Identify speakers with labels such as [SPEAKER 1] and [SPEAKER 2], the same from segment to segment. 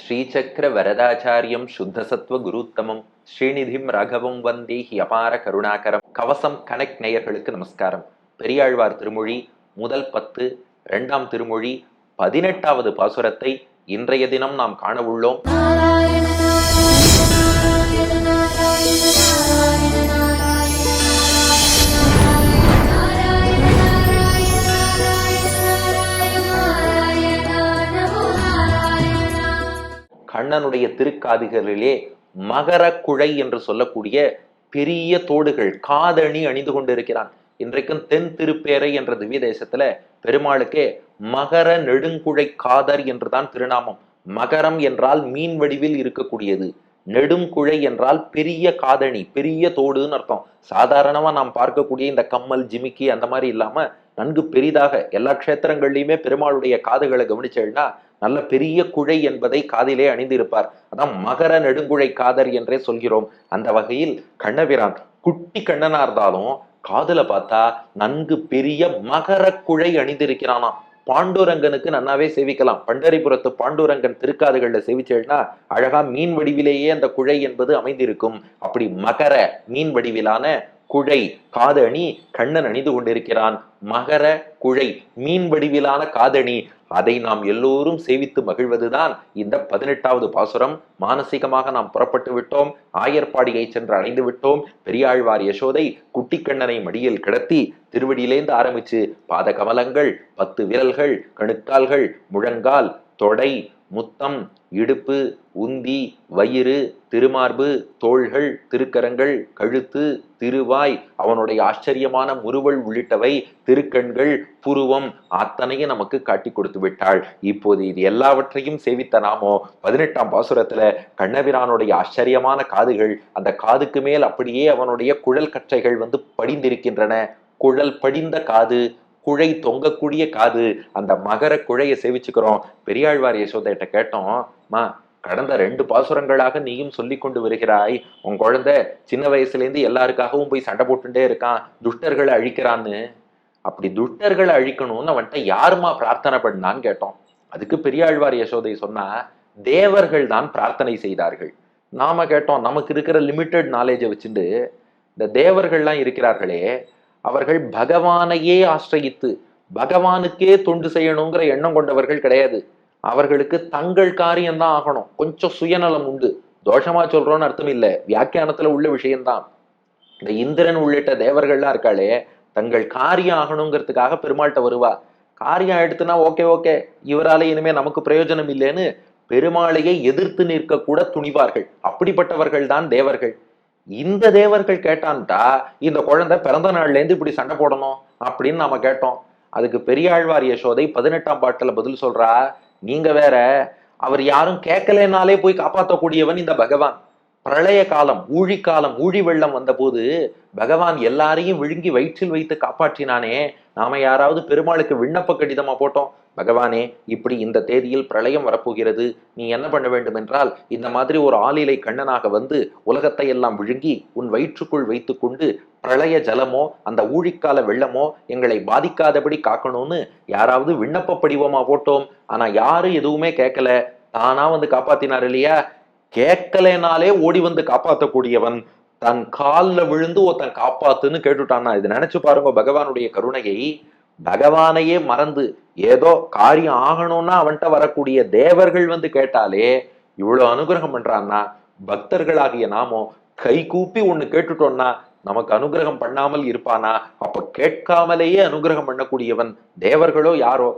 [SPEAKER 1] ஸ்ரீசக்கர வரதாச்சாரியம் சுத்தசத்வ குருத்தமம் ஸ்ரீநிதிம் ராகவம் வந்தே அபார கருணாகரம். கவசம் கனெக்ட் நேயர்களுக்கு நமஸ்காரம். பெரியாழ்வார் திருமொழி முதல் 10, 2ஆம் திருமொழி 18வது பாசுரத்தை இன்றைய தினம் நாம் காண உள்ளோம். கண்ணனுடைய திருக்காதுகளிலே மகர குழை என்று சொல்லக்கூடிய பெரிய தோடுகள் காதணி அணிந்து கொண்டிருக்கிறான். இன்றைக்கும் தென் திருப்பேரை என்ற திவ்ய தேசத்துல பெருமாளுக்கே மகர நெடுங்குழை காதர் என்றுதான் திருநாமம். மகரம் என்றால் மீன் வடிவில் இருக்கக்கூடியது, நெடுங்குழை என்றால் பெரிய காதணி, பெரிய தோடுன்னு அர்த்தம். சாதாரணமா நாம் பார்க்கக்கூடிய இந்த கம்மல் ஜிமிக்கி அந்த மாதிரி இல்லாம நன்கு பெரிதாக எல்லா க்ஷேத்திரங்கள்லயுமே பெருமாளுடைய காதுகளை கவனிச்சேன்னா நல்ல பெரிய குழை என்பதை காதிலே அணிந்திருப்பார். அதான் மகர நெடுங்குழை காதர் என்றே சொல்கிறோம். அந்த வகையில் கண்ணபிரான் குட்டி கண்ணனா இருந்தாலும் காதுல பார்த்தா நன்கு பெரிய மகர குழை அணிந்திருக்கிறானா. பாண்டுரங்கனுக்கு நன்னாவே சேவிக்கலாம். பண்டரிபுரத்து பாண்டுரங்கன் திருக்காதுகள்ல சேவிச்சேன்னா அழகா மீன் வடிவிலேயே அந்த குழை என்பது அமைந்திருக்கும். அப்படி மகர மீன் வடிவிலான குழை காதணி கண்ணன் அணிந்து கொண்டிருக்கிறான். மகர குழை மீன் வடிவிலான காதணி, அதை நாம் எல்லோரும் சேவித்து மகிழ்வதுதான் இந்த 18வது பாசுரம். மானசீகமாக நாம் புறப்பட்டு விட்டோம். ஆயர்பாடியை சென்று அடைந்து விட்டோம். பெரியாழ்வார் யசோதை குட்டிக்கண்ணனை மடியில் கிடத்தி திருவடியிலேந்து ஆரம்பிச்சு பாத கமலங்கள், 10 விரல்கள், கணுக்கால்கள், முழங்கால், தொடை, முத்தம், இடுப்பு, உந்தி, வயிறு, திருமார்பு, தோள்கள், திருக்கரங்கள், கழுத்து, திருவாய், அவனுடைய ஆச்சரியமான முறுவல் உள்ளிட்டவை, திருக்கண்கள், புருவம் அத்தனையும் நமக்கு காட்டி கொடுத்து விட்டாள். இப்போது இது எல்லாவற்றையும் சேவித்த நாமோ 18ஆம் பாசுரத்துல கண்ணபிரானுடைய ஆச்சரியமான காதுகள், அந்த காதுக்கு மேல் அப்படியே அவனுடைய குழல் கற்றைகள் படிந்திருக்கின்றன. குழல் படிந்த காது, குழை தொங்கக்கூடிய காது, அந்த மகர குழையை சேவிச்சுக்கிறோம். பெரியாழ்வார் யசோதைட்ட கேட்டோம், மா கடந்த 2 பாசுரங்களாக நீயும் சொல்லி கொண்டு வருகிறாய், உன் குழந்தை சின்ன வயசுல இருந்து எல்லாருக்காகவும் போய் சண்டை போட்டுட்டே இருக்கான், துஷ்டர்களை அழிக்கிறான்னு. அப்படி துஷ்டர்களை அழிக்கணும்னு அவன்கிட்ட யாருமா பிரார்த்தனை பண்ணான்னு கேட்டோம். அதுக்கு பெரியாழ்வார் யசோதை சொன்னா, தேவர்கள் தான் பிரார்த்தனை செய்தார்கள். நாம கேட்டோம், நமக்கு இருக்கிற லிமிட்டட் நாலேஜை வச்சுட்டு இந்த தேவர்கள்லாம் இருக்கிறார்களே, அவர்கள் பகவானையே ஆசிரயித்து பகவானுக்கே தொண்டு செய்யணுங்கிற எண்ணம் கொண்டவர்கள் கிடையாது. அவர்களுக்கு தங்கள் காரியம்தான் ஆகணும். கொஞ்சம் சுயநலம் உண்டு. தோஷமா சொல்றோம்னு அர்த்தம் இல்லை, வியாக்கியானத்துல உள்ள விஷயம்தான். இந்த இந்திரன் உள்ளிட்ட தேவர்கள்லாம் இருக்காளே, தங்கள் காரியம் ஆகணுங்கிறதுக்காக பெருமாள்கிட்ட வருவா. காரியம் எடுத்துனா ஓகே இவரால இனிமே நமக்கு பிரயோஜனம் இல்லைன்னு பெருமாளையை எதிர்த்து நிற்க கூட துணிவார்கள். அப்படிப்பட்டவர்கள் தான் தேவர்கள். இந்த தேவர்கள் கேட்டான்ட்டா இந்த குழந்தை பிறந்த நாள்ல இருந்து இப்படி சண்டை போடணும் அப்படின்னு நாம கேட்டோம். அதுக்கு பெரியாழ்வார் யசோதை 18ஆம் பாட்டுல பதில் சொல்றா, நீங்க வேற, அவர் யாரும் கேட்கலனாலே போய் காப்பாற்றக்கூடியவன் இந்த பகவான். பிரளய காலம், ஊழிக்காலம், ஊழி வெள்ளம் வந்த போது பகவான் எல்லாரையும் விழுங்கி வயிற்றில் வைத்து காப்பாற்றினானே. நாம யாராவது பெருமாளுக்கு விண்ணப்ப கடிதமா போட்டோம், பகவானே இப்படி இந்த தேதியில் பிரளயம் வரப்போகிறது, நீ என்ன பண்ண வேண்டும் என்றால் இந்த மாதிரி ஒரு ஆளிலை கண்ணனாக வந்து உலகத்தை எல்லாம் விழுங்கி உன் வயிற்றுக்குள் வைத்து கொண்டு பிரளய ஜலமோ அந்த ஊழிக்கால வெள்ளமோ எங்களை பாதிக்காதபடி காக்கணும்னு யாராவது விண்ணப்ப படிவமா போட்டோம். ஆனா யாரும் எதுவுமே கேட்கல, தானா காப்பாத்தினார் இல்லையா. கேட்கலனாலே ஓடி காப்பாற்றக்கூடியவன் தன் காலில் விழுந்து ஒருத்தன் காப்பாத்துன்னு கேட்டுட்டான்னா இது நினைச்சு பாருங்க பகவானுடைய கருணையை. பகவானையே மறந்து ஏதோ காரியம் ஆகணும்னா அவன்கிட்ட வரக்கூடிய தேவர்கள் கேட்டாலே இவ்வளவு அனுகிரகம் பண்றான்னா, பக்தர்களாகிய நாமோ கை கூப்பி ஒண்ணு கேட்டுட்டோம்னா நமக்கு அனுகிரகம் பண்ணாமல் இருப்பானா? அப்ப கேட்காமலேயே அனுகிரகம் பண்ணக்கூடியவன் தேவர்களோ யாரோ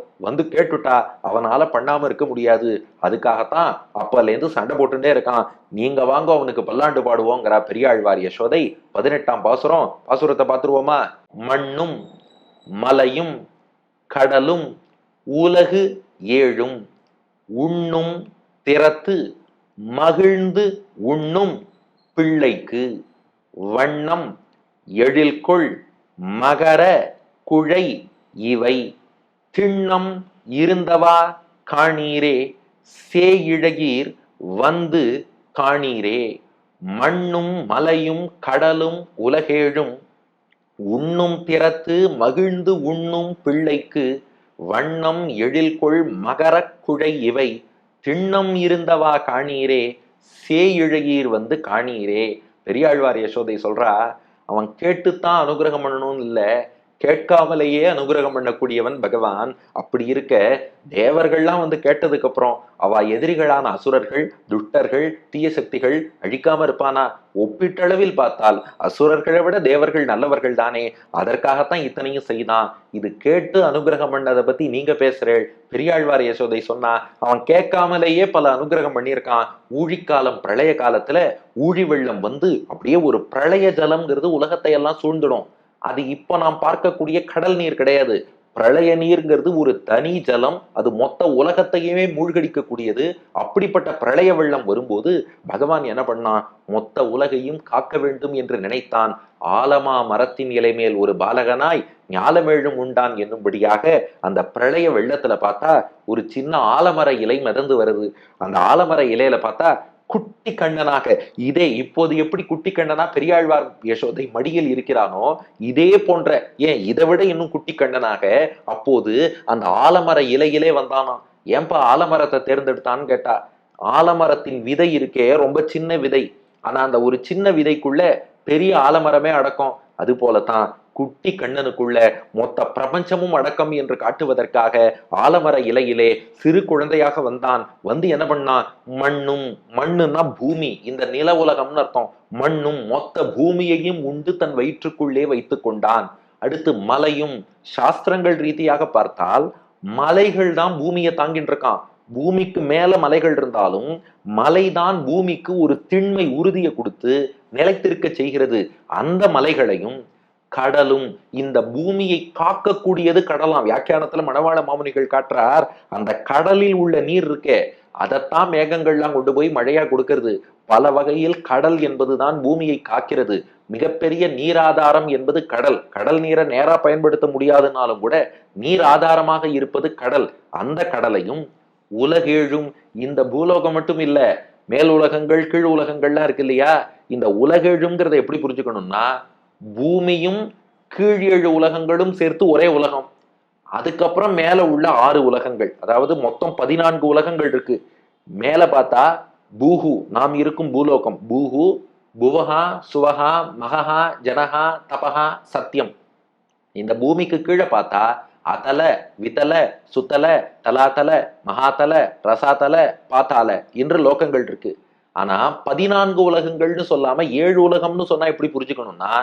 [SPEAKER 1] கேட்டுட்டா அவனால பண்ணாம இருக்க முடியாது. அதுக்காகத்தான் அப்பல இருந்து சண்டை போட்டுட்டே இருக்கான். நீங்க வாங்க அவனுக்கு பல்லாண்டு பாடுவோங்கிறா பெரியாழ்வார் யசோதை. 18ஆம் பாசுரம். பாசுரத்தை பார்த்துருவோமா? மண்ணும் மலையும் கடலும் உலகு ஏழும் உண்ணும் திறத்து மகிழ்ந்து உண்ணும் பிள்ளைக்கு வண்ணம் எழில்கொள் மகர குழை இவை திண்ணம் இருந்தவா காணீரே சேயிழகீர் வந்து காணீரே. மண்ணும் மலையும் கடலும் உலகேழும் உண்ணும் திறத்து மகிழ்ந்து உண்ணும் பிள்ளைக்கு வண்ணம் எழில்கொள் மகர குழை இவை திண்ணம் இருந்தவா காணீரே சேயிழையீர் வந்து காணீரே. பெரியாழ்வார் யசோதை சொல்றா, அவன் கேட்டுத்தான் அனுகிரகம் பண்ணணும்னு இல்ல, கேட்காமலேயே அனுகிரகம் பண்ணக்கூடியவன் பகவான். அப்படி இருக்க தேவர்கள்லாம் வந்து கேட்டதுக்கு அப்புறம் அவ எதிரிகளான அசுரர்கள், துஷ்டர்கள், தீய சக்திகள் அழிக்காம இருப்பானா? ஒப்பீட்டளவில் பார்த்தால் அசுரர்களை விட தேவர்கள் நல்லவர்கள் தானே, அதற்காகத்தான் இத்தனையும் செய்தான். இது கேட்டு அனுகிரகம் பண்ணதை பத்தி நீங்க பேசுறேள். பெரியாழ்வார் யசோதை சொன்னா, அவன் கேட்காமலேயே பல அனுகிரகம் பண்ணியிருக்கான். ஊழிக்காலம் பிரளய காலத்துல ஊழி வெள்ளம் வந்து அப்படியே ஒரு பிரளய ஜலம்ங்கிறது உலகத்தை எல்லாம் சூழ்ந்துடும். அது இப்ப நாம் பார்க்கக்கூடிய கடல் நீர் கிடையாது. பிரளய நீர்ங்கிறது ஒரு தனி ஜலம், அது மொத்த உலகத்தையுமே மூழ்கடிக்க கூடியது. அப்படிப்பட்ட பிரளய வெள்ளம் வரும்போது பகவான் என்ன பண்ணான்? மொத்த உலகையும் காக்க வேண்டும் என்று நினைத்தான். ஆலமா மரத்தின் இலை மேல் ஒரு பாலகனாய் ஞாலமேழும் உண்டான் என்னும்படியாக அந்த பிரளய வெள்ளத்துல பார்த்தா ஒரு சின்ன ஆலமர இலை மிதந்து வருது. அந்த ஆலமர இலையில பார்த்தா குட்டி கண்ணனாக, இதே இப்போது எப்படி குட்டி கண்ணனா பெரியாழ்வார் யசோதை மடியில் இருக்கிறானோ இதே போன்ற, ஏன் இதை விட இன்னும் குட்டி கண்ணனாக அப்போது அந்த ஆலமர இலையிலே வந்தானா. ஏன்பா ஆலமரத்தை தேர்ந்தெடுத்தான்னு கேட்டா, ஆலமரத்தின் விதை இருக்கே ரொம்ப சின்ன விதை, ஆனா அந்த ஒரு சின்ன விதைக்குள்ள பெரிய ஆலமரமே அடக்கம். அது போலத்தான் குட்டி கண்ணனுக்குள்ள மொத்த பிரபஞ்சமும் அடக்கம் என்று காட்டுவதற்காக ஆலமர இலையிலே சிறு குழந்தையாக வந்தான். வந்து என்ன பண்ணான்? மண்ணும், மண்ணுன்னா பூமி, இந்த நில உலகம்னு அர்த்தம். மண்ணும் மொத்த பூமியையும் உண்டு தன் வயிற்றுக்குள்ளே வைத்து கொண்டான். அடுத்து மலையும், சாஸ்திரங்கள் ரீதியாக பார்த்தால் மலைகள் தான் பூமியை தாங்கிட்டு இருக்கான். பூமிக்கு மேல மலைகள் இருந்தாலும் மலைதான் பூமிக்கு ஒரு திண்மை உறுதியை கொடுத்து நிலைத்திருக்க செய்கிறது. அந்த மலைகளையும் கடலும், இந்த பூமியை காக்கக்கூடியது கடலாம். வியாக்கியானத்துல மணவாள மாமுனிகள் காட்டுறார், அந்த கடலில் உள்ள நீர் இருக்கே அதைத்தான் மேகங்கள்லாம் கொண்டு போய் மழையா கொடுக்கிறது. பல வகையில் கடல் என்பதுதான் பூமியை காக்கிறது. மிகப்பெரிய நீராதாரம் என்பது கடல். கடல் நீரை நேரா பயன்படுத்த முடியாதுனாலும் கூட நீர் ஆதாரமாக இருப்பது கடல். அந்த கடலையும் உலகேழும், இந்த பூலோகம் மட்டும் இல்ல, மேல் உலகங்கள் கீழ் உலகங்கள்லாம் இருக்கு இல்லையா, இந்த உலகேழுங்கிறத எப்படி புரிஞ்சுக்கணும்னா பூமியும் கீழ் 7 உலகங்களும் சேர்த்து ஒரே உலகம். அதுக்கப்புறம் மேல உள்ள 6 உலகங்கள், அதாவது மொத்தம் 14 உலகங்கள் இருக்கு. மேல பார்த்தா பூஹு, நாம் இருக்கும் பூலோகம், பூஹு புவஹா சுவஹா மகஹா ஜனஹா தபஹா சத்தியம். இந்த பூமிக்கு கீழே பார்த்தா அதல விதல சுத்தல தலாதல மகாதல ரசாதல பாத்தால என்று லோகங்கள் இருக்கு. ஆனா 14 உலகங்கள்னு சொல்லாம 7 உலகம்னு சொன்னா எப்படி புரிஞ்சுக்கணும்னா,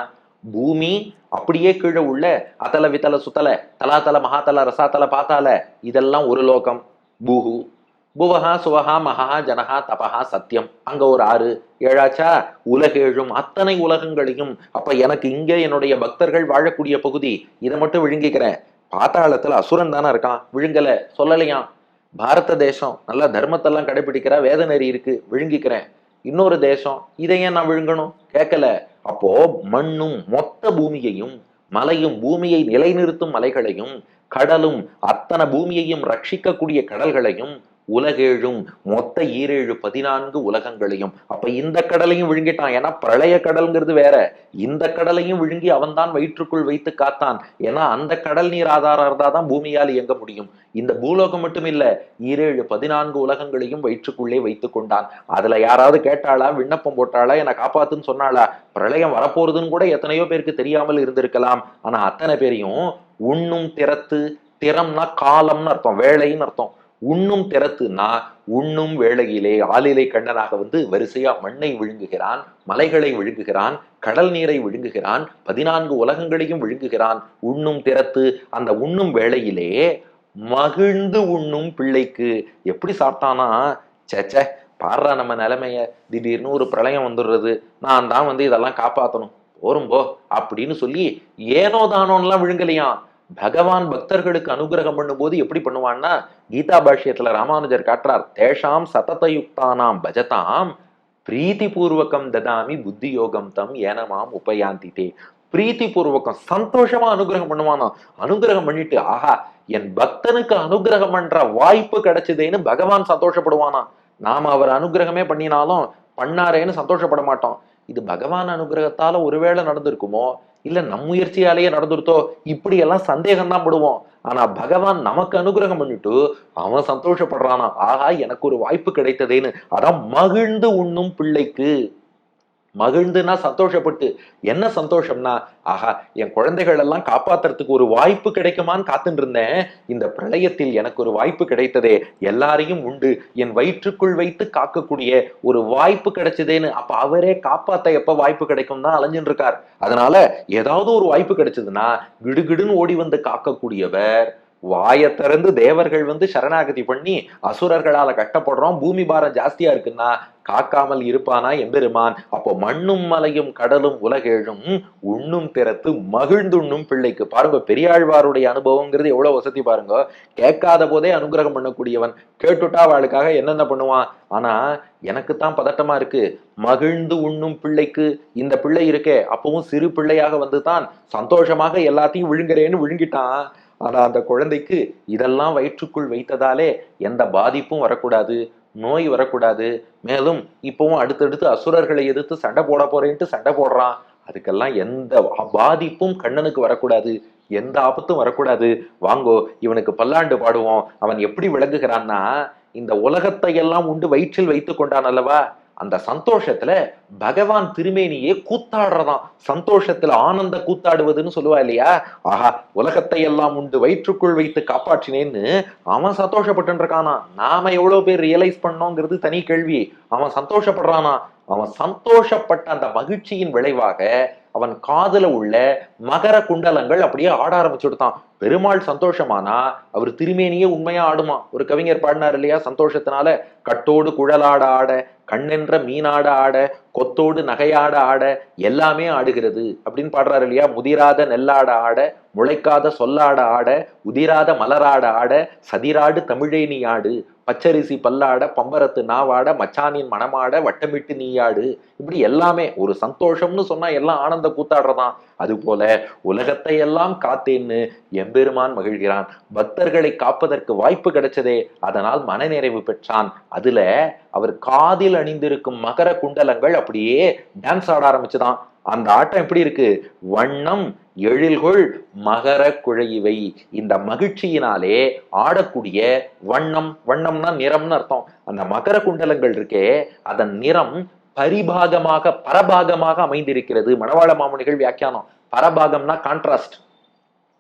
[SPEAKER 1] பூமி அப்படியே கீழே உள்ள அதல வித்தல சுத்தல தலாதல மகாதல ரசாதல பாத்தால இதெல்லாம் ஒரு லோகம் பூஹு. புவஹா சுவஹா மகா ஜனஹா தபஹா சத்தியம், அங்க ஒரு 6 ஏழாச்சா. உலகேழும், அத்தனை உலகங்களையும். அப்ப எனக்கு இங்க என்னுடைய பக்தர்கள் வாழக்கூடிய பகுதி, இதை மட்டும் விழுங்கிக்கிறேன். பாத்தாளத்துல அசுரன் தானே இருக்கான், விழுங்கல சொல்லலையாம். பாரத தேசம் நல்ல தர்மத்தெல்லாம் கடைபிடிக்கிற வேத நெறி இருக்கு, விழுங்கிக்கிறேன். இன்னொரு தேசம், இதையே நான் விழுங்கணும், கேட்கல. அப்போ மண்ணும் மொத்த பூமியையும், மலையும் பூமியை நிலைநிறுத்தும் மலைகளையும், கடலும் அத்தனை பூமியையும் ரட்சிக்கக்கூடிய கடல்களையும், உலகேழும் மொத்த 7 14 உலகங்களையும். அப்ப இந்த கடலையும் விழுங்கிட்டான். ஏன்னா பிரளய கடல்ங்கிறது வேற. இந்த கடலையும் விழுங்கி அவன் தான் வயிற்றுக்குள் வைத்து காத்தான். ஏன்னா அந்த கடல் நீர் ஆதாரம் இருந்தாதான் பூமியால் இயங்க முடியும். இந்த பூலோகம் மட்டும் இல்ல, 7 14 உலகங்களையும் வயிற்றுக்குள்ளே வைத்து கொண்டான். அதுல யாராவது கேட்டாளா, விண்ணப்பம் போட்டாளா, என்னை காப்பாத்துன்னு சொன்னாளா? பிரளயம் வரப்போறதுன்னு கூட எத்தனையோ பேருக்கு தெரியாமல் இருந்திருக்கலாம். ஆனா அத்தனை பேரையும் உண்ணும் திறத்து, திறம்னா காலம்னு அர்த்தம், வேலைன்னு அர்த்தம். உண்ணும் திறத்துனா உண்ணும் வேளையிலே ஆளிலை கண்ணனாக வந்து வரிசையா மண்ணை விழுங்குகிறான், மலைகளை விழுங்குகிறான், கடல் நீரை விழுங்குகிறான், 14 உலகங்களையும் விழுங்குகிறான். உண்ணும் திறத்து, அந்த உண்ணும் வேளையிலே மகிழ்ந்து உண்ணும் பிள்ளைக்கு. எப்படி சாப்பிட்டானா, சேச்சே பாடுறா நம்ம நிலைமைய, திடீர்னு ஒரு பிரளயம் வந்துடுறது, நான் தான் வந்து இதெல்லாம் காப்பாற்றணும், போரும்போ அப்படின்னு சொல்லி ஏனோ தானோன்னுலாம் விழுங்கலையாம். பகவான் பக்தர்களுக்கு அனுகிரகம் பண்ணும்போது எப்படி பண்ணுவான்னா, கீதா பாஷ்யத்துல ராமானுஜர் காட்டுறார், தேஷாம் சததயுக்தானாம் பஜதாம் பிரீத்தி பூர்வகம் ததாமி புத்தி யோகம் தம் ஏனமாம் உபயாந்திதே. பிரீத்தி பூர்வகம் சந்தோஷமா அனுகிரகம் பண்ணுவானா. அனுகிரகம் பண்ணிட்டு, ஆஹா என் பக்தனுக்கு அனுகிரகம் பண்ற வாய்ப்பு கிடைச்சதேன்னு பகவான் சந்தோஷப்படுவானா. நாம அவர் அனுகிரகமே பண்ணினாலும் பண்ணாரேன்னு சந்தோஷப்பட மாட்டோம். இது பகவான் அனுகிரகத்தால ஒருவேளை நடந்திருக்குமோ, இல்ல நம் முயற்சியாலேயே நடந்துருத்தோ, இப்படி எல்லாம் சந்தேகம் தான் படுவோம். ஆனா பகவான் நமக்கு அனுகிரகம் பண்ணிட்டு அவன் சந்தோஷப்படுறானா, ஆஹா எனக்கு ஒரு வாய்ப்பு கிடைத்ததேன்னு. அதான் மகிழ்ந்து உண்ணும் பிள்ளைக்கு. மகிழ்ந்துனா சந்தோஷப்பட்டு. என்ன சந்தோஷம்னா, ஆஹா என் குழந்தைகள் எல்லாம் காப்பாத்துறதுக்கு ஒரு வாய்ப்பு கிடைக்குமான்னு காத்துட்டு இருந்தேன். இந்த பிரளயத்தில் எனக்கு ஒரு வாய்ப்பு கிடைத்ததே, எல்லாரையும் உண்டு என் வயிற்றுக்குள் வைத்து காக்கக்கூடிய ஒரு வாய்ப்பு கிடைச்சதேன்னு. அப்ப அவரே காப்பாத்த எப்ப வாய்ப்பு கிடைக்கும் தான் அலைஞ்சுட்டு இருக்கார். அதனால ஏதாவது ஒரு வாய்ப்பு கிடைச்சதுன்னா கிடுகிடுன்னு ஓடி வந்து காக்கக்கூடியவர். வாயை திறந்து தேவர்கள் வந்து சரணாகதி பண்ணி அசுரர்களால கஷ்டப்படுறோம், பூமி பாரம் ஜாஸ்தியா இருக்குன்னா காக்காமல் இருப்பானா எம்பெருமான். அப்போ மண்ணும் மலையும் கடலும் உலகேழும் உண்ணும் திறத்து மகிழ்ந்துண்ணும் பிள்ளைக்கு. பாருங்க பெரியாழ்வாருடைய அனுபவங்கிறது எவ்வளவு வசதி பாருங்க. கேட்காத போதே அனுகிரகம் பண்ணக்கூடியவன், கேட்டுட்டா அவளுக்காக என்னென்ன பண்ணுவான். ஆனா எனக்குத்தான் பதட்டமா இருக்கு. மகிழ்ந்து உண்ணும் பிள்ளைக்கு இந்த பிள்ளை இருக்கே, அப்பவும் சிறு பிள்ளையாக வந்துதான் சந்தோஷமாக எல்லாத்தையும் விழுங்குறேன்னு விழுங்கிட்டான். ஆனா அந்த குழந்தைக்கு இதெல்லாம் வயிற்றுக்குள் வைத்ததாலே எந்த பாதிப்பும் வரக்கூடாது, நோய் வரக்கூடாது. மேலும் இப்பவும் அடுத்தடுத்து அசுரர்களை எதிர்த்து சண்டை போட போறேன்ட்டு சண்டை போடுறான். அதுக்கெல்லாம் எந்த பாதிப்பும் கண்ணனுக்கு வரக்கூடாது, எந்த ஆபத்தும் வரக்கூடாது. வாங்கோ இவனுக்கு பல்லாண்டு பாடுவோம். அவன் எப்படி விளங்குகிறான்னா, இந்த உலகத்தை எல்லாம் உண்டு வயிற்றில் வைத்துக் கொண்டான் அல்லவா, அந்த சந்தோஷத்துல பகவான் திருமேனியே கூத்தாடுறதான். சந்தோஷத்துல ஆனந்த கூத்தாடுவதுன்னு சொல்லுவா இல்லையா. ஆஹா உலகத்தை எல்லாம் உண்டு வயிற்றுக்குள் வைத்து காப்பாற்றினேன்னு அவன் சந்தோஷப்பட்டு இருக்கானா. நாம எவ்வளவு பேர் ரியலைஸ் பண்ணோங்கிறது தனி கேள்வி. அவன் சந்தோஷப்படுறானா. அவன் சந்தோஷப்பட்ட அந்த மகிழ்ச்சியின் விளைவாக அவன் காதுல உள்ள மகர குண்டலங்கள் அப்படியே ஆட ஆரம்பிச்சுடுத்தான். பெருமாள் சந்தோஷமானா அவர் திருமேனியே உண்மையா ஆடுமா. ஒரு கவிஞர் பாடினார் இல்லையா, சந்தோஷத்தினால கட்டோடு குழலாட ஆட, கண்ணென்ற மீனாட ஆட, கொத்தோடு நகையாட ஆட, எல்லாமே ஆடுகிறது அப்படின்னு பாடுறாரு இல்லையா. முதிராத நெல்லாட ஆட, முளைக்காத சொல்லாட ஆட, உதிராத மலராட ஆட, சதிராடு தமிழேனி ஆடு, பச்சரிசி பல்லாட, பம்பரத்து நாவாட, மச்சானின் மணமாட, வட்டமிட்டு நீயாடு. இப்படி எல்லாமே ஒரு சந்தோஷம்னு சொன்னா எல்லாம் ஆனந்த கூத்தாடுறதான். அது போல உலகத்தை எல்லாம் காத்தேன்னு எம்பெருமான் மகிழ்கிறான். பக்தர்களை காப்பதற்கு வாய்ப்பு கிடைச்சதே, அதனால் மனநிறைவு பெற்றான். அதுல அவர் காதில் அணிந்திருக்கும் மகர குண்டலங்கள் அப்படியே டான்ஸ் ஆட ஆரம்பிச்சுதான். அந்த ஆட்டம் எப்படி இருக்கு, வண்ணம் எழில்கொள் மகர குழைவை. இந்த மகிழ்ச்சியினாலே ஆடக்கூடிய வண்ணம், வண்ணம்னா நிறம்னு அர்த்தம். அந்த மகர குண்டலங்கள் இருக்கே அதன் நிறம் பரிபாகமாக பரபாகமாக அமைந்திருக்கிறது. மணவாள மாமுனிகள் வியாக்கியானம். பரபாகம்னா கான்ட்ராஸ்ட்.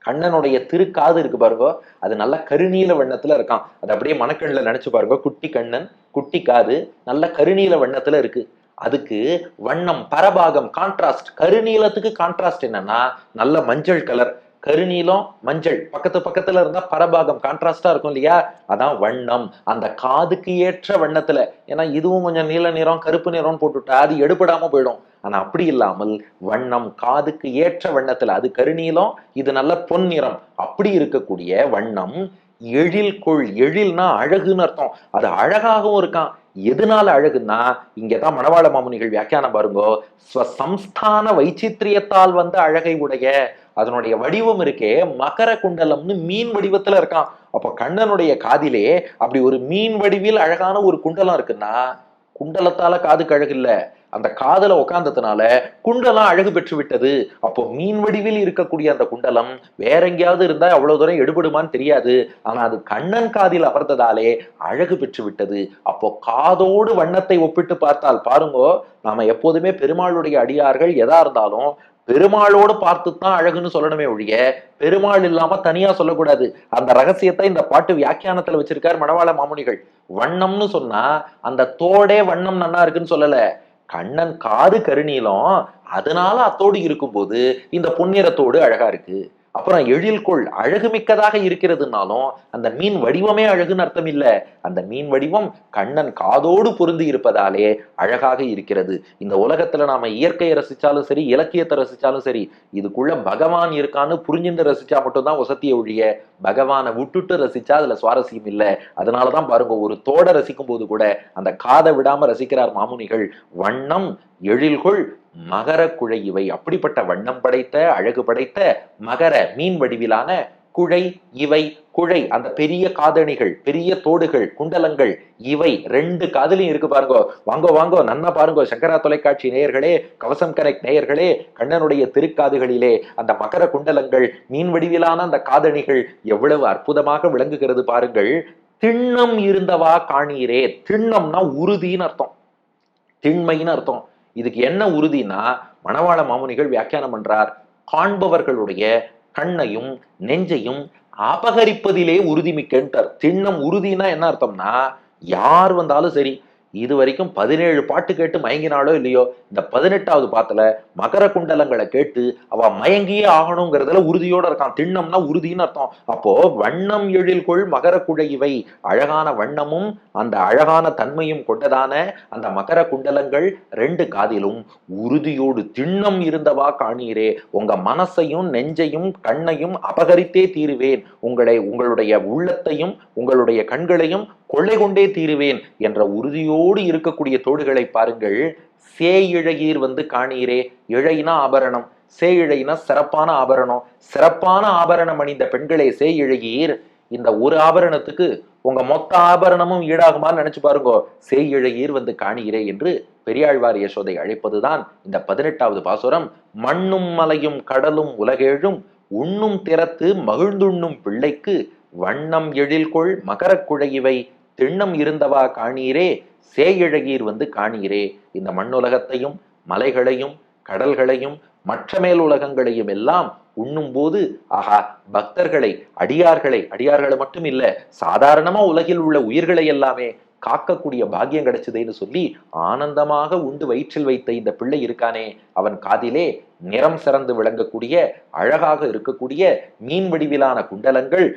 [SPEAKER 1] கண்ணனுடைய திருக்காது இருக்கு பாருங்க, அது நல்ல கருநீல வண்ணத்துல இருக்கான். அது அப்படியே மணக்கண்ணுல நினைச்சு பாருங்க, குட்டி கண்ணன் குட்டி காது நல்ல கருநீல வண்ணத்துல இருக்கு. அதுக்கு வண்ணம் பரபாகம் கான்ட்ராஸ்ட். கருநீலத்துக்கு கான்ட்ராஸ்ட் என்னன்னா நல்ல மஞ்சள் கலர். கருநீலம் மஞ்சள் பக்கத்து பக்கத்துல இருந்தா பரபாகம் கான்ட்ராஸ்டா இருக்கும் இல்லையா. அதான் வண்ணம் அந்த காதுக்கு ஏற்ற வண்ணத்துல. ஏன்னா இதுவும் கொஞ்சம் நீல நிறம் கருப்பு நிறம் போட்டுட்டா அது எடுபடாம போயிடும். ஆனா அப்படி இல்லாமல் வண்ணம் காதுக்கு ஏற்ற வண்ணத்துல, அது கருநீலம் இது நல்ல பொன் நிறம், அப்படி இருக்கக்கூடிய வண்ணம் எழில்கொள். எழில்னா அழகுன்னு அர்த்தம். அது அழகாகவும் இருக்கான். எதனால அழகுன்னா இங்கதான் மணவாள மாமுனிகள் வியாக்கியானம் பாருங்கோ, ஸ்வசம்ஸ்தான வைச்சித்திரியத்தால் வந்த அழகை உடைய. அதனுடைய வடிவம் இருக்கே மகர குண்டலம்னு மீன் வடிவத்துல இருக்கான். அப்ப கண்ணனுடைய காதிலே அப்படி ஒரு மீன் வடிவில் அழகான ஒரு குண்டலம் இருக்குன்னா, குண்டலத்தால காதுக்கு அழகு இல்ல, அந்த காதல உட்கார்ந்ததுனால குண்டலம் அழகு பெற்று விட்டது. அப்போ மீன் வடிவில் இருக்கக்கூடிய அந்த குண்டலம் வேற எங்கேயாவது இருந்தா அவ்வளவு தூரம் எடுபடுமான்னு தெரியாது. ஆனா அது கண்ணன் காதில் அமர்ந்ததாலே அழகு பெற்று விட்டது. அப்போ காதோடு வண்ணத்தை ஒப்பிட்டு பார்த்தால் பாருங்கோ, நாம எப்போதுமே பெருமாளுடைய அடியார்கள் எதா இருந்தாலும் பெருமாளோடு பார்த்துதான் அழகுன்னு சொல்லணுமே ஒழிய பெருமாள் இல்லாம தனியா சொல்லக்கூடாது. அந்த ரகசியத்தை இந்த பாட்டு வியாக்கியானத்துல வச்சிருக்கார் மணவாள மாமுனிகள். வண்ணம்னு சொன்னா அந்த தோடே வண்ணம் நன்னா இருக்குன்னு சொல்லல, கண்ணன் காது கருநீலம் அதனால அத்தோடு இருக்கும்போது இந்த பொன்னிறத்தோடு அழகா இருக்கு. அப்புறம் எழில்கொள் அழகு மிக்கதாக இருக்கிறதுனாலும் அந்த மீன் வடிவமே அழகுன்னு அர்த்தம் இல்ல, அந்த மீன் வடிவம் கண்ணன் காதோடு பொருந்தி இருப்பதாலே அழகாக இருக்கிறது. இந்த உலகத்துல நாம இயற்கையை ரசிச்சாலும் சரி இலக்கியத்தை ரசிச்சாலும் சரி, இதுக்குள்ள பகவான் இருக்கான்னு புரிஞ்சுட்டு ரசிச்சா மட்டும்தான் வசதியை ஒழிய பகவானை விட்டுட்டு ரசிச்சா அதுல சுவாரஸ்யம் இல்லை. அதனாலதான் பாருங்க ஒரு தோட ரசிக்கும் போது கூட அந்த காதை விடாம ரசிக்கிறார் மாமுனிகள். வண்ணம் எழில்கொள் மகர குழைவை. அப்படிப்பட்ட வண்ணம் படைத்த அழகு படைத்த மகர மீன் வடிவிலான குழை இவை. குழை அந்த பெரிய காதணிகள், பெரிய தோடுகள், குண்டலங்கள், இவை 2 காதலையும் இருக்கு பாருங்க. வாங்கோ வாங்கோ நன்னா பாருங்க சங்கரா தொலைக்காட்சி நேயர்களே, கவசம் கனெக்ட் நேயர்களே, கண்ணனுடைய திருக்காதுகளிலே அந்த மகர குண்டலங்கள், மீன் வடிவிலான அந்த காதணிகள் எவ்வளவு அற்புதமாக விளங்குகிறது பாருங்கள். திண்ணம் இருந்தவா காணீரே. திண்ணம்னா உறுதின்னு அர்த்தம், திண்மைன்னு அர்த்தம். இதுக்கு என்ன உறுதினா மணவாள மாமுனிகள் வியாக்கியானம் பண்றார். காண்பவர்களுடைய கண்ணையும் நெஞ்சையும் அபகரிப்பதிலே உறுதிமிக்கன்றார். திண்ணம் உறுதினா என்ன அர்த்தம்னா, யார் வந்தாலும் சரி, இது வரைக்கும் 17 பாட்டு கேட்டு மயங்கினாலோ இல்லையோ, இந்த 18வது பாட்டுல மகர குண்டலங்களை கேட்டு அவ மயங்கியே ஆகணுங்கிறதுல உறுதியோட இருக்கான். திண்ணம்னா உறுதின்னு அர்த்தம். அப்போ வண்ணம் எழில்கொள் மகர குழைவை, அழகான வண்ணமும் அந்த அழகான தன்மையும் கொண்டதான அந்த மகர குண்டலங்கள் 2 காதிலும் உறுதியோடு திண்ணம் இருந்தவா காணீரே. உங்க மனசையும் நெஞ்சையும் கண்ணையும் அபகரித்தே தீருவேன், உங்களுடைய உள்ளத்தையும் உங்களுடைய கண்களையும் கொள்ளை கொண்டே தீருவேன் என்ற உறுதியோடு இருக்கக்கூடிய தோடுகளை பாருங்கள். சேயிழையீர் வந்து காணீரே. இழைனா ஆபரணம், சேயிழைனா சிறப்பான ஆபரணம். சிறப்பான ஆபரணம் அணிந்த பெண்களே சேயிழையீர். இந்த ஒரு ஆபரணத்துக்கு உங்க மொத்த ஆபரணமும் ஈடாகுமான்னு நினைச்சு பாருங்க. சேயிழையீர் வந்து காணீரே என்று பெரியாழ்வார் யசோதை அழைப்பதுதான் இந்த 18வது பாசுரம். மண்ணும் மலையும் கடலும் உலகேழும் உண்ணும் திறத்து மகிழ்ந்துண்ணும் பிள்ளைக்கு வண்ணம் எழில்கொள் மகர குழைவை திண்ணம் இருந்தவா காணீரே. சேயிழகீர் வந்து காணீரே. இந்த மண்ணுலகத்தையும் மலைகளையும் கடல்களையும் மற்ற மேல் உலகங்களையும் எல்லாம் உண்ணும் போது ஆஹா, பக்தர்களை, அடியார்களை மட்டும் இல்ல, சாதாரணமா உலகில் உள்ள உயிர்களை எல்லாமே காக்கக்கூடிய பாக்கியம் கிடைச்சதுன்னு சொல்லி ஆனந்தமாக உண்டு வயிற்றில் வைத்த இந்த பிள்ளை இருக்கானே, அவன் காதிலே நிறம் சிறந்து விளங்கக்கூடிய அழகாக இருக்கக்கூடிய மீன் வடிவிலான குண்டலங்கள்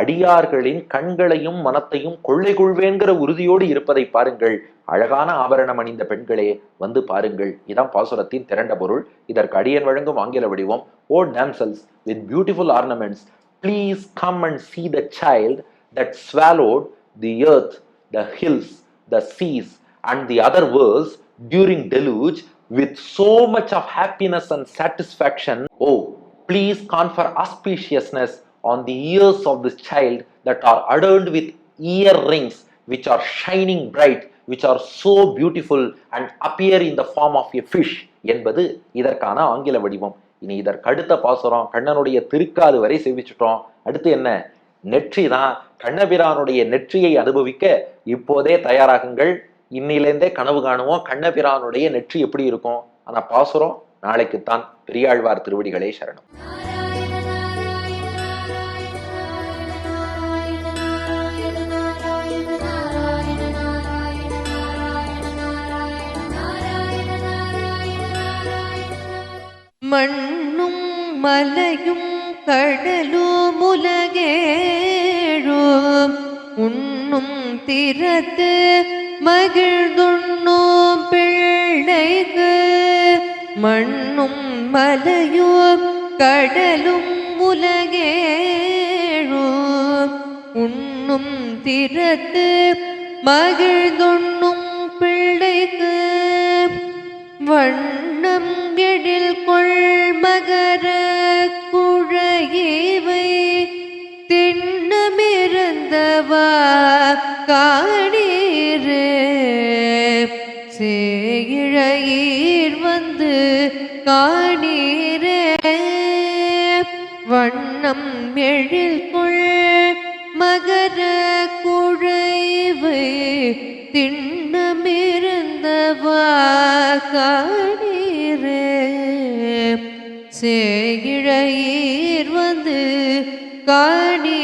[SPEAKER 1] அடியார்களின் கண்களையும் மனத்தையும் கொள்ளை கொள்வேங்கிற உறுதியோடு இருப்பதை பாருங்கள். அழகான ஆபரணம் அணிந்த பெண்களே வந்து பாருங்கள். இதான் பாசுரத்தின் திரண்ட பொருள். இதற்கு அடியன் வழங்கும் ஆங்கில வடிவம். ஓ damsels with beautiful ornaments, please come and see the child that swallowed the earth, the hills, the seas and the other worlds during deluge with so much of happiness and satisfaction. Oh, please confer auspiciousness on the ears of this child that are adorned with earrings which are shining bright, which are so beautiful and appear in the form of a fish என்பது இதற்கான ஆங்கில வடிவம். இனி இதற்கு அடுத்த பாசுரம் கண்ணனுடைய திருக்காது வரை சேவிச்சுட்டோம். அடுத்து என்ன? நெற்றி தான். கண்ணபிரானுடைய நெற்றியை அனுபவிக்க இப்போதே தயாராகுங்கள். இன்னிலேருந்தே கனவு காணுவோம் கண்ணபிரானுடைய நெற்றி எப்படி இருக்கும். ஆனா பாசுரம் நாளைக்குத்தான். பெரியாழ்வார் திருவடிகளே சரணம்.
[SPEAKER 2] மண்ணும் மலையும் கடலும் உலகேழும் உண்ணும் திறத்து மகிழ்ந்துண்ணும் பிள்ளைக்கு மண்ணும் மலையும் கடலும் உலகேழும் உண்ணும் திறத்து மகிழ்ந்துண்ணும் பிள்ளைக்கு வண்ணம் எழில்கொள் மகர குழைவை திண்ணமிருந்தவா காணீரே. சேயிழையீர் வந்து காணீரே. வண்ணம் எழில்கொள் மகர குழைவை திண்ணமிருந்தவா காணீரே. சேயிழையீர் வந்து காணீரே.